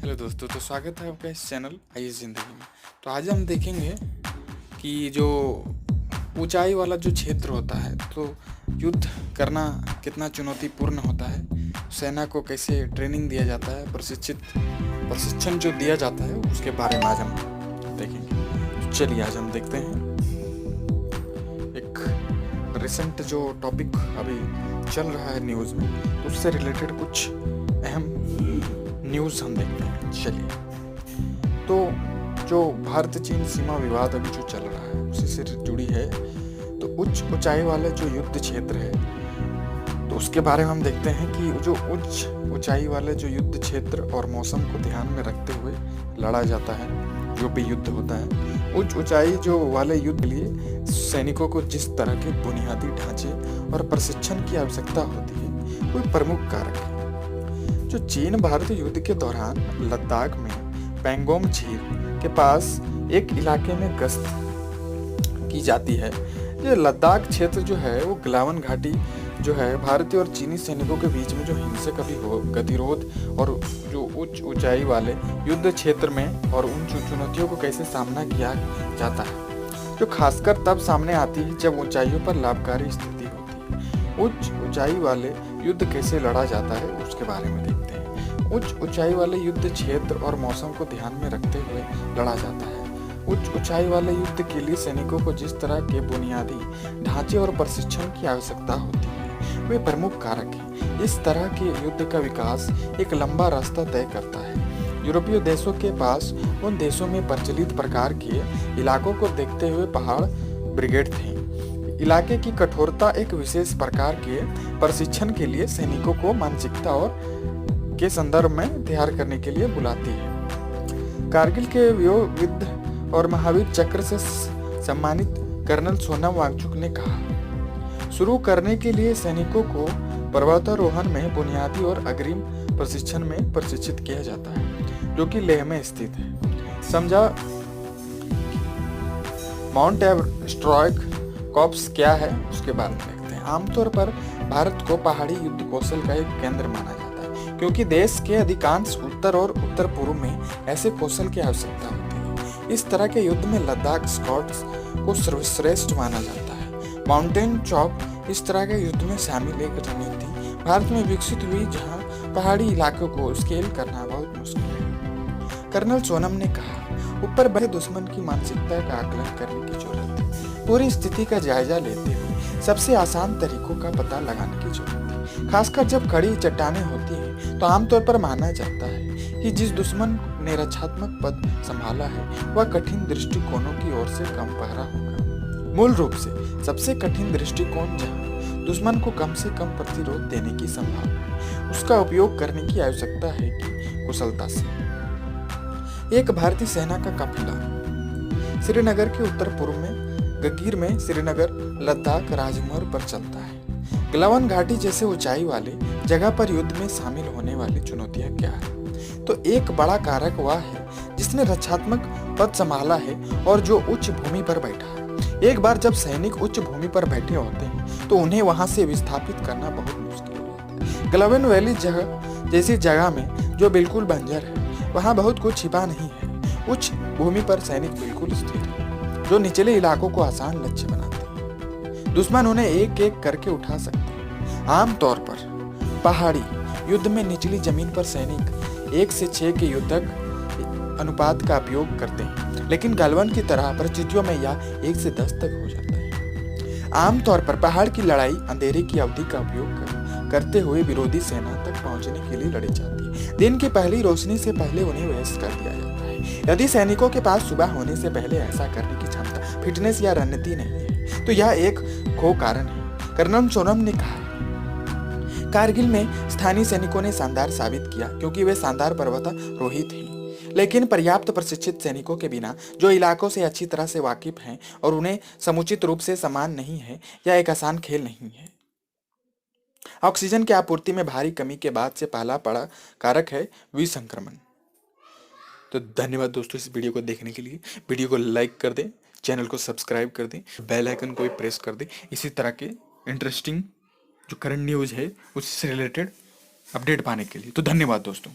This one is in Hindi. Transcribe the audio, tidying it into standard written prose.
हेलो दोस्तों, तो स्वागत है आपका इस चैनल आइए ज़िंदगी में। तो आज हम देखेंगे कि जो ऊंचाई वाला जो क्षेत्र होता है तो युद्ध करना कितना चुनौतीपूर्ण होता है। सेना को कैसे ट्रेनिंग दिया जाता है, प्रशिक्षण जो दिया जाता है उसके बारे में आज हम देखेंगे। तो चलिए आज हम देखते हैं एक रिसेंट जो टॉपिक अभी चल रहा है न्यूज़ में, तो उससे रिलेटेड कुछ अहम न्यूज़ हम देखते हैं। चलिए, तो जो भारत चीन सीमा विवाद अभी जो चल रहा है उसी से जुड़ी है। तो उच्च ऊंचाई वाले जो युद्ध क्षेत्र है तो उसके बारे में हम देखते हैं कि जो उच्च ऊंचाई वाले जो युद्ध क्षेत्र और मौसम को ध्यान में रखते हुए लड़ा जाता है जो भी युद्ध होता है। उच्च ऊंचाई जो वाले युद्ध के लिए सैनिकों को जिस तरह के बुनियादी ढांचे और प्रशिक्षण की आवश्यकता होती है कोई प्रमुख कारक है। जो चीन भारत युद्ध के दौरान लद्दाख में पैंगोंग झील के पास एक इलाके में गश्त की जाती है। ये लद्दाख क्षेत्र जो है वो गलावन घाटी जो है भारतीय और चीनी सैनिकों के बीच में जो हिंसक गतिरोध और जो उच्च ऊंचाई वाले युद्ध क्षेत्र में और उन चुनौतियों को कैसे सामना किया जाता है, जो खासकर तब सामने आती है जब ऊंचाइयों पर लाभकारी स्थिति होती है। उच्च ऊंचाई वाले युद्ध कैसे लड़ा जाता है उसके बारे में देखते हैं। उच्च ऊंचाई वाले युद्ध क्षेत्र और मौसम को ध्यान में रखते हुए लड़ा जाता है। उच्च ऊंचाई वाले युद्ध के लिए सैनिकों को जिस तरह के बुनियादी ढांचे और प्रशिक्षण की आवश्यकता होती है वे प्रमुख कारक हैं। इस तरह के युद्ध का विकास एक लंबा रास्ता तय करता है। यूरोपीय देशों के पास उन देशों में प्रचलित प्रकार के इलाकों को देखते हुए पहाड़ ब्रिगेड थे। इलाके की कठोरता एक विशेष प्रकार के प्रशिक्षण के लिए सैनिकों को मानसिकता और के संदर्भ में तैयार करने के लिए बुलाती है। कारगिल के युद्ध और महावीर चक्र से सम्मानित कर्नल सोनम वांगचुक ने कहा, शुरू करने के लिए सैनिकों को पर्वतारोहण में बुनियादी और अग्रिम प्रशिक्षण में प्रशिक्षित किया जाता है जो कि लेह में स्थित है। समझा माउंट एवरेस्ट कॉर्प्स क्या है उसके बारे में देखते हैं। आमतौर पर भारत को पहाड़ी युद्ध कौशल का एक केंद्र माना जाता है क्योंकि देश के अधिकांश उत्तर और उत्तर पूर्व में ऐसे कौशल की आवश्यकता होती है। इस तरह के युद्ध में लद्दाख स्कॉट्स को सर्वश्रेष्ठ माना जाता है। माउंटेन चॉप इस तरह के युद्ध में शामिल एक रणनीति भारत में विकसित हुई जहां पहाड़ी इलाकों को स्केल करना बहुत मुश्किल है। कर्नल सोनम ने कहा, ऊपर बढ़े दुश्मन की मानसिकता का आकलन करने की जरूरत है। पूरी स्थिति का जायजा लेते हुए सबसे आसान तरीकों का पता लगाने की जरूरत है। खासकर जब खड़ी चट्टानें होती हैं तो आमतौर पर माना जाता है कि जिस दुश्मन ने रक्षात्मक पद संभाला है वह कठिन दृष्टिकोणों की ओर से कम पहरा होगा। मूल रूप से सबसे कठिन दृष्टिकोण जहां दुश्मन को कम से कम प्रतिरोध देने की संभावना है उसका उपयोग करने की आवश्यकता है कि कुशलता से। एक भारतीय सेना का काफिला श्रीनगर के उत्तर पूर्व में गगीर में श्रीनगर लद्दाख राजमार्ग पर चलता है। गलावन घाटी जैसे ऊंचाई वाले जगह पर युद्ध में शामिल होने वाली चुनौतियां क्या है? तो एक बड़ा कारक वह है जिसने रक्षात्मक पद संभाला है और जो उच्च भूमि पर बैठा है। एक बार जब सैनिक उच्च भूमि पर बैठे होते हैं तो उन्हें वहां से विस्थापित करना बहुत मुश्किल हो जाता है। गलावन वैली जैसी जगह में जो बिल्कुल बंजर है वहां बहुत कुछ छिपा नहीं है। उच्च भूमि पर सैनिक बिल्कुल स्थिर है जो निचले इलाकों को आसान लक्ष्य बनाते हैं। दुश्मन उन्हें एक एक करके उठा सकते हैं। आमतौर पर पहाड़ी युद्ध में निचली जमीन पर सैनिक 1 से 6 के युद्धक अनुपात का उपयोग करते हैं, लेकिन गलवान की तरह परिस्थितियों में यह 1 से 10 तक हो जाता है। आमतौर पर पहाड़ की लड़ाई अंधेरे की अवधि का उपयोग करते हुए विरोधी सेना तक पहुंचने के लिए लड़ी जाती है। दिन की पहली रोशनी से पहले उन्हें व्यस्त कर दिया जाता है। यदि सैनिकों के पास सुबह होने से पहले ऐसा करने की क्षमता, फिटनेस या रणनीति नहीं है तो यह एक खो कारण है। कर्नल सोनम ने कहा, कारगिल में स्थानीय सैनिकों ने शानदार साबित किया क्योंकि वे शानदार पर्वतारोही थे, लेकिन पर्याप्त प्रशिक्षित सैनिकों के बिना जो इलाकों से अच्छी तरह से वाकिफ हैं और उन्हें समुचित रूप से समान नहीं है, यह एक आसान खेल नहीं है। ऑक्सीजन की आपूर्ति में भारी कमी के बाद से पहला बड़ा कारक है विसंक्रमण। तो धन्यवाद दोस्तों इस वीडियो को देखने के लिए। वीडियो को लाइक कर दें, चैनल को सब्सक्राइब कर दें, बेल आइकन को भी प्रेस कर दें इसी तरह के इंटरेस्टिंग जो करंट न्यूज़ है उससे रिलेटेड अपडेट पाने के लिए। तो धन्यवाद दोस्तों।